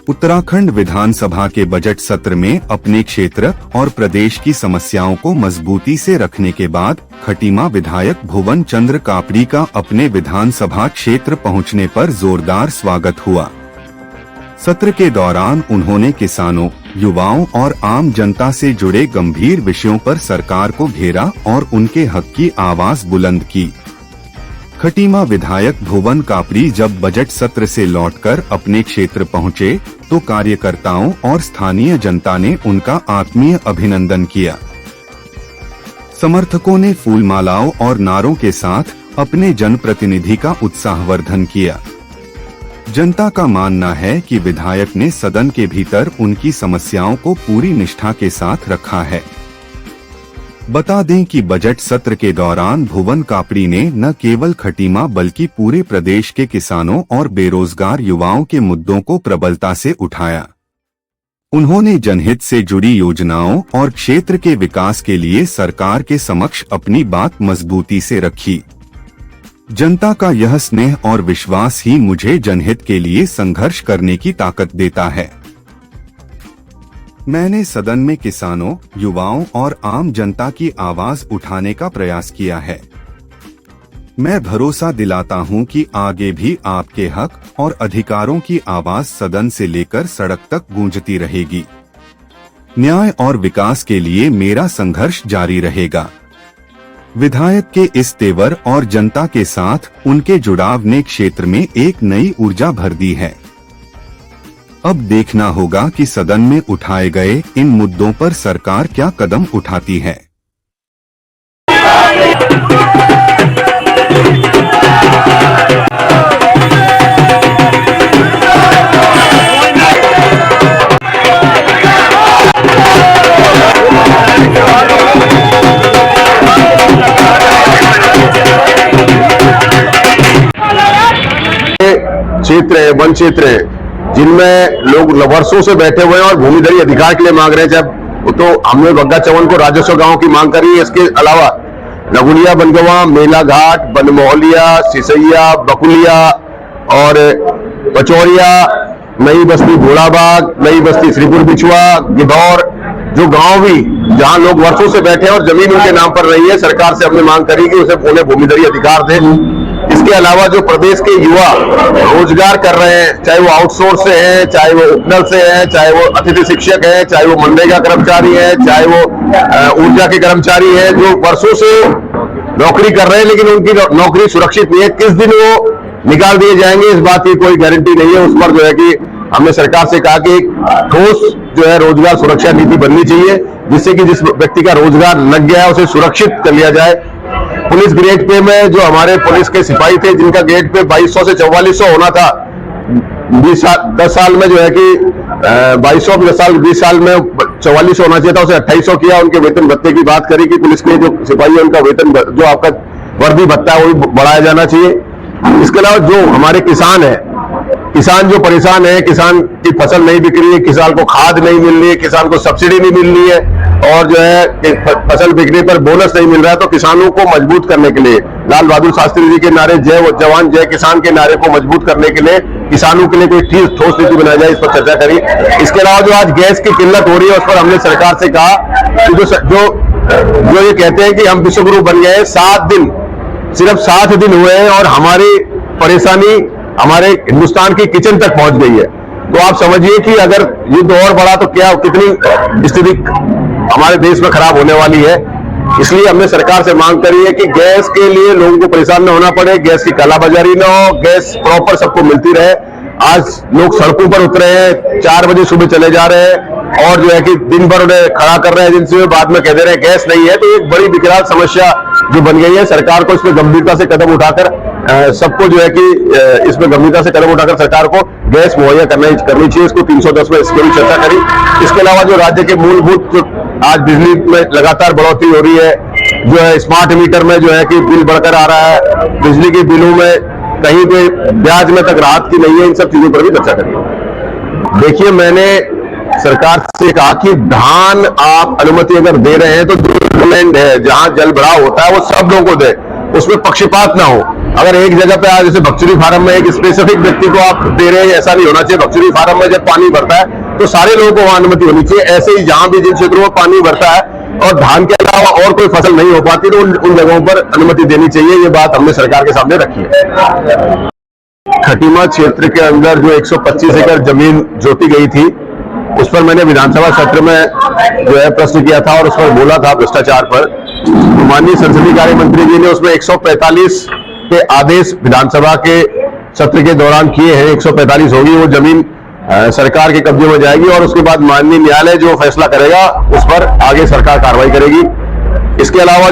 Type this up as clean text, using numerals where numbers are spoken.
उत्तराखंड विधानसभा के बजट सत्र में अपने क्षेत्र और प्रदेश की समस्याओं को मजबूती से रखने के बाद खटीमा विधायक भुवन चंद्र कापड़ी का अपने विधानसभा क्षेत्र पहुंचने पर जोरदार स्वागत हुआ। सत्र के दौरान उन्होंने किसानों, युवाओं और आम जनता से जुड़े गंभीर विषयों पर सरकार को घेरा और उनके हक की आवाज बुलंद की। खटीमा विधायक भुवन कापड़ी जब बजट सत्र से लौटकर अपने क्षेत्र पहुंचे तो कार्यकर्ताओं और स्थानीय जनता ने उनका आत्मीय अभिनंदन किया। समर्थकों ने फूलमालाओं और नारों के साथ अपने जनप्रतिनिधि का उत्साहवर्धन किया। जनता का मानना है कि विधायक ने सदन के भीतर उनकी समस्याओं को पूरी निष्ठा के साथ रखा है। बता दें कि बजट सत्र के दौरान भुवन कापड़ी ने न केवल खटीमा बल्कि पूरे प्रदेश के किसानों और बेरोजगार युवाओं के मुद्दों को प्रबलता से उठाया। उन्होंने जनहित से जुड़ी योजनाओं और क्षेत्र के विकास के लिए सरकार के समक्ष अपनी बात मजबूती से रखी। जनता का यह स्नेह और विश्वास ही मुझे जनहित के लिए संघर्ष करने की ताकत देता है। मैंने सदन में किसानों, युवाओं और आम जनता की आवाज उठाने का प्रयास किया है। मैं भरोसा दिलाता हूं कि आगे भी आपके हक और अधिकारों की आवाज सदन से लेकर सड़क तक गूंजती रहेगी। न्याय और विकास के लिए मेरा संघर्ष जारी रहेगा। विधायक के इस तेवर और जनता के साथ उनके जुड़ाव ने क्षेत्र में एक नई ऊर्जा भर दी है। अब देखना होगा कि सदन में उठाए गए इन मुद्दों पर सरकार क्या कदम उठाती है। क्षेत्र है, वन क्षेत्र है, जिनमें लोग वर्षों से बैठे हुए हैं और भूमिधरी अधिकार के लिए मांग रहे हैं। जब तो हमने बग्गा चवन को राजस्व गांव की मांग करी है। इसके अलावा नगुलिया, बनगवा, मेला घाट, बनमोहलिया, सिसैया, बकुलिया और पचौरिया, नई बस्ती घोड़ाबाग, नई बस्ती श्रीपुर बिछुआ, गिदौर, जो गांव भी जहां लोग वर्षों से बैठे हैं और जमीन उनके नाम पर रही है, सरकार से हमने मांग करी कि उसे उन्हें भूमिधरी अधिकार दें। इसके अलावा जो प्रदेश के युवा रोजगार कर रहे हैं, चाहे वो आउटसोर्स से हैं, चाहे वो उपनल से हैं, चाहे वो अतिथि शिक्षक हैं, चाहे वो मनरेगा कर्मचारी हैं, चाहे वो ऊर्जा के कर्मचारी हैं, जो वर्षों से नौकरी कर रहे हैं लेकिन उनकी नौकरी सुरक्षित नहीं है, किस दिन वो निकाल दिए जाएंगे इस बात की कोई गारंटी नहीं है। उस पर जो है कि हमने सरकार से कहा कि ठोस जो है रोजगार सुरक्षा नीति बननी चाहिए, जिससे कि जिस व्यक्ति का रोजगार लग गया है उसे सुरक्षित कर लिया जाए। पुलिस ग्रेड पे में जो हमारे पुलिस के सिपाही थे, जिनका ग्रेड पे 2200 से 4400 होना था, 10 साल में जो है कि 2200 20 साल में 4400 होना चाहिए था, उसे 2800 किया। उनके वेतन भत्ते की बात करी कि पुलिस के जो सिपाही है उनका वेतन जो आपका वर्दी भत्ता है वो भी बढ़ाया जाना चाहिए। इसके अलावा जो हमारे किसान है, किसान जो परेशान है, किसान की फसल नहीं बिक रही है, किसान को खाद नहीं मिल रही है, किसान को सब्सिडी नहीं मिल रही है और जो है फसल बिकने पर बोनस नहीं मिल रहा है, तो किसानों को मजबूत करने के लिए लाल बहादुर शास्त्री जी के नारे जय जवान जय किसान के नारे को मजबूत करने के लिए किसानों के लिए कोई ठोस नीति बनाई जाए, इस पर चर्चा करी। इसके अलावा जो आज गैस की किल्लत हो रही है उस पर हमने सरकार से कहा कि जो ये कहते हैं कि हम विश्वगुरु बन गए, 7 दिन, सिर्फ 7 दिन हुए हैं और हमारी परेशानी हमारे हिंदुस्तान की किचन तक पहुंच गई है। तो आप समझिए कि अगर युद्ध और बढ़ा तो क्या कितनी स्थिति हमारे देश में खराब होने वाली है। इसलिए हमने सरकार से मांग करी है कि गैस के लिए लोगों को परेशान न होना पड़े, गैस की कालाबाजारी न हो, गैस प्रॉपर सबको मिलती रहे। आज लोग सड़कों पर उतरे हैं, 4 बजे सुबह चले जा रहे हैं और जो है कि दिन भर उन्हें खड़ा कर रहे हैं एजेंसी में, बाद में कह दे रहे हैं गैस नहीं है। तो एक बड़ी विकराल समस्या जो बन गई है, सरकार को इसमें गंभीरता से कदम उठाकर सबको जो है कि इसमें गंभीरता से कदम उठाकर सरकार को गैस मुहैया करनी चाहिए। इसको 310 में इसकी भी चर्चा करी। इसके अलावा जो राज्य के मूलभूत आज बिजली में लगातार बढ़ोतरी हो रही है, जो है स्मार्ट मीटर में जो है कि बिल बढ़कर आ रहा है, बिजली के बिलों में कहीं पे ब्याज में तक राहत की नहीं है, इन सब चीजों पर भी चर्चा करी। देखिए, मैंने सरकार से कहा कि धान आप अनुमति अगर दे रहे हैं तो जो लैंड है जहां जल भराव होता है वो सब लोगों को दे। उसमें पक्षपात ना हो। अगर एक जगह पे आज जैसे भक्चुरी फार्म में एक स्पेसिफिक व्यक्ति को आप दे रहे हैं, ऐसा नहीं होना चाहिए। भक्चुरी फार्म में जब पानी भरता है तो सारे लोगों को वहां अनुमति होनी चाहिए। ऐसे ही जहां भी जिन क्षेत्रों में पानी भरता है और धान के अलावा और कोई फसल नहीं हो पाती तो उन जगहों पर अनुमति देनी चाहिए। ये बात हमने सरकार के सामने रखी है। खटीमा क्षेत्र के अंदर जो 125 एकड़ जमीन जोती गई थी, उस पर मैंने विधानसभा सत्र में जो है प्रश्न किया था और उस पर बोला था भ्रष्टाचार पर। माननीय संसदीय कार्य मंत्री जी ने उसमें 145 के आदेश विधानसभा के सत्र के दौरान किए हैं। 145 होगी वो जमीन सरकार के कब्जे में जाएगी और उसके बाद माननीय न्यायालय जो फैसला करेगा उस पर आगे सरकार कार्रवाई करेगी। इसके अलावा